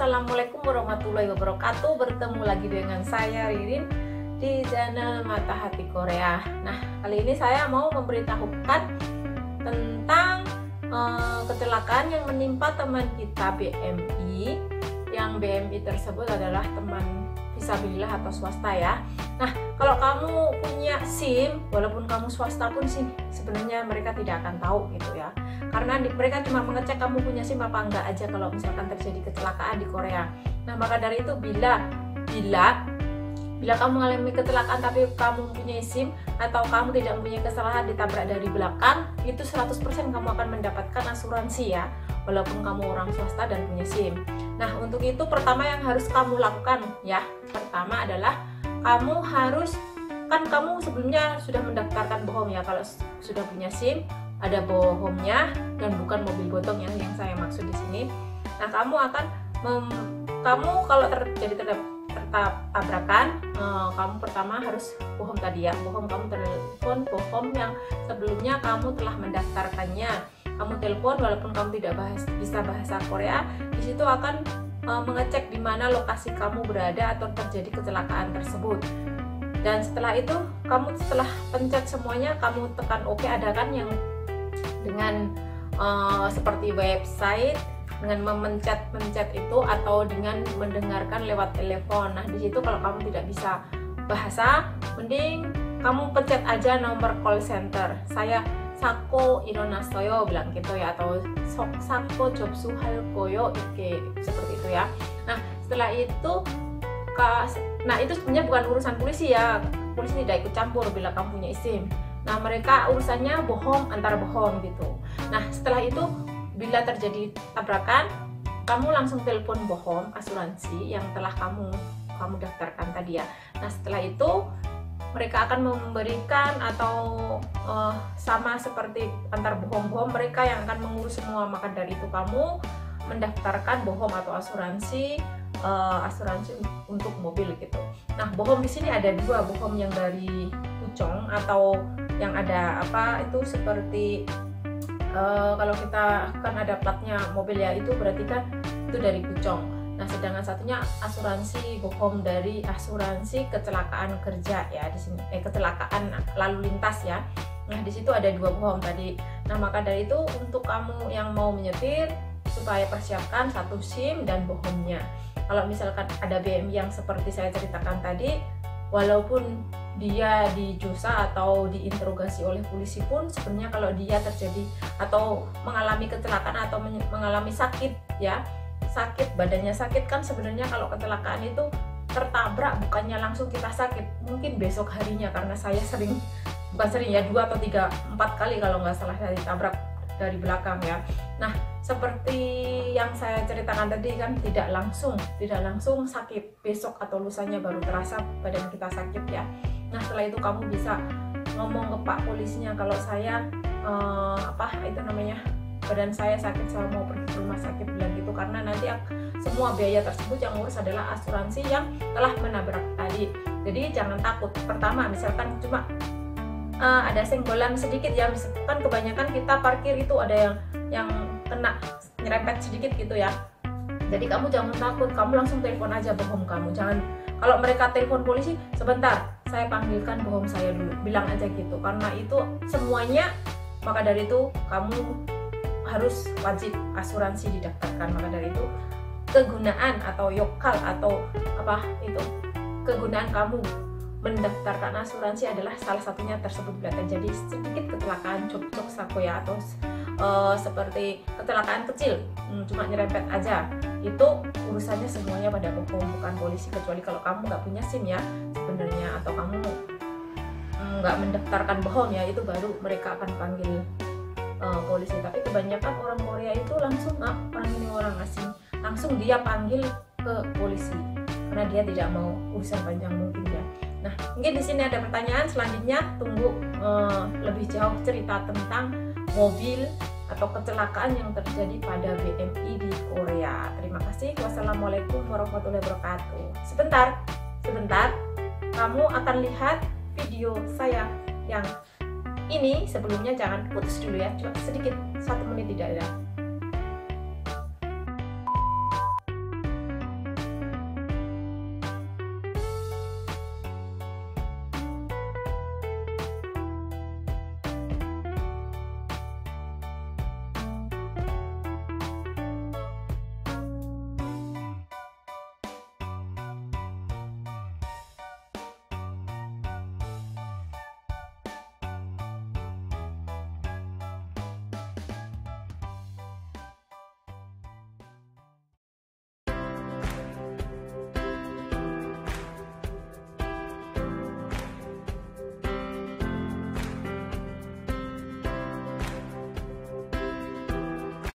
Assalamualaikum warahmatullahi wabarakatuh. Bertemu lagi dengan saya Ririn di channel Mata Hati Korea. Nah, kali ini saya mau memberitahukan tentang kecelakaan yang menimpa teman kita BMI. Yang BMI tersebut adalah teman visabilillah atau swasta ya. Nah, kalau kamu punya SIM, walaupun kamu swasta pun sih sebenarnya mereka tidak akan tahu gitu ya. Karena mereka cuma mengecek kamu punya SIM apa enggak aja kalau misalkan terjadi kecelakaan di Korea. Nah, maka dari itu bila kamu mengalami kecelakaan tapi kamu mempunyai SIM atau kamu tidak mempunyai kesalahan ditabrak dari belakang, itu 100% kamu akan mendapatkan asuransi ya, walaupun kamu orang swasta dan punya SIM. Nah, untuk itu pertama yang harus kamu lakukan ya, pertama adalah kamu harus, kan kamu sebelumnya sudah mendaftarkan bohong ya, kalau sudah punya SIM ada bohongnya dan bukan mobil bodong yang saya maksud di sini. Nah, kamu akan kamu kalau terjadi tabrakan, kamu pertama harus bohong tadi ya, bohong kamu telepon bohong yang sebelumnya kamu telah mendaftarkannya. Kamu telepon walaupun kamu tidak bisa bahasa Korea, di situ akan mengecek di mana lokasi kamu berada atau terjadi kecelakaan tersebut. Dan setelah itu kamu setelah pencet semuanya, kamu tekan OK, ada kan yang dengan seperti website dengan memencet itu atau dengan mendengarkan lewat telepon. Nah, di situ kalau kamu tidak bisa bahasa, mending kamu pencet aja nomor call center. Saya Sako Ironasoyo bilang gitu ya, atau Sako Jobsuhal Koyo seperti itu ya. Nah, setelah itu itu sebenarnya bukan urusan polisi ya. Polisi tidak ikut campur bila kamu punya SIM. Nah, mereka urusannya bohong antara bohong gitu. Nah, setelah itu bila terjadi tabrakan, kamu langsung telepon bohong asuransi yang telah kamu daftarkan tadi ya. Nah, setelah itu mereka akan memberikan atau sama seperti antar bohong-bohong, mereka yang akan mengurus semua. Maka dari itu kamu mendaftarkan bohong atau asuransi untuk mobil gitu. Nah, bohong di sini ada dua, bohong yang dari Puchong atau yang ada itu seperti kalau kita kan ada platnya mobil ya, itu berarti kan itu dari Puchong. Nah, sedangkan satunya asuransi bohong dari asuransi kecelakaan kerja ya di sini, kecelakaan lalu lintas ya. Nah, di situ ada dua bohong tadi. Nah, maka dari itu untuk kamu yang mau menyetir supaya persiapkan satu SIM dan bohongnya. Kalau misalkan ada BMI yang seperti saya ceritakan tadi, walaupun dia dijusa atau diinterogasi oleh polisi pun, sebenarnya kalau dia terjadi atau mengalami kecelakaan atau mengalami sakit ya, badannya sakit, kan sebenarnya kalau kecelakaan itu tertabrak bukannya langsung kita sakit, mungkin besok harinya, karena saya bukan sering ya, 2 atau 3, 4 kali kalau nggak salah saya ditabrak dari belakang ya. Nah, seperti yang saya ceritakan tadi kan tidak langsung sakit, besok atau lusanya baru terasa badan kita sakit ya. Nah, setelah itu kamu bisa ngomong ke Pak polisinya, kalau saya badan saya sakit, saya mau pergi ke rumah sakit, bilang gitu, karena nanti semua biaya tersebut yang ngurus adalah asuransi yang telah menabrak tadi. Jadi jangan takut. Pertama, misalkan cuma ada senggolan sedikit ya, misalkan kebanyakan kita parkir itu ada yang kena nyerempet sedikit gitu ya. Jadi kamu jangan takut, kamu langsung telepon aja bohong kamu. Jangan, kalau mereka telepon polisi, sebentar saya panggilkan bohong saya dulu, bilang aja gitu, karena itu semuanya. Maka dari itu kamu harus wajib asuransi didaftarkan. Maka dari itu kegunaan atau yokal atau kegunaan kamu mendaftarkan asuransi adalah salah satunya tersebut bila terjadi sedikit kecelakaan cok sako ya, atau seperti kecelakaan kecil cuma nyerempet aja, itu urusannya semuanya pada bohong, bukan polisi, kecuali kalau kamu nggak punya SIM ya sebenarnya, atau kamu nggak mendaftarkan bohong ya, itu baru mereka akan panggil polisi. Tapi kebanyakan orang Korea itu langsung orang ini orang asing, langsung dia panggil ke polisi karena dia tidak mau urusan panjang mungkin ya. Nah, mungkin di sini ada pertanyaan selanjutnya, tunggu lebih jauh cerita tentang mobil atau kecelakaan yang terjadi pada BMI di Korea. Terima kasih. Wassalamualaikum warahmatullahi wabarakatuh. Sebentar, kamu akan lihat video saya yang ini. Sebelumnya jangan putus dulu ya, cuma sedikit, 1 menit tidak ada.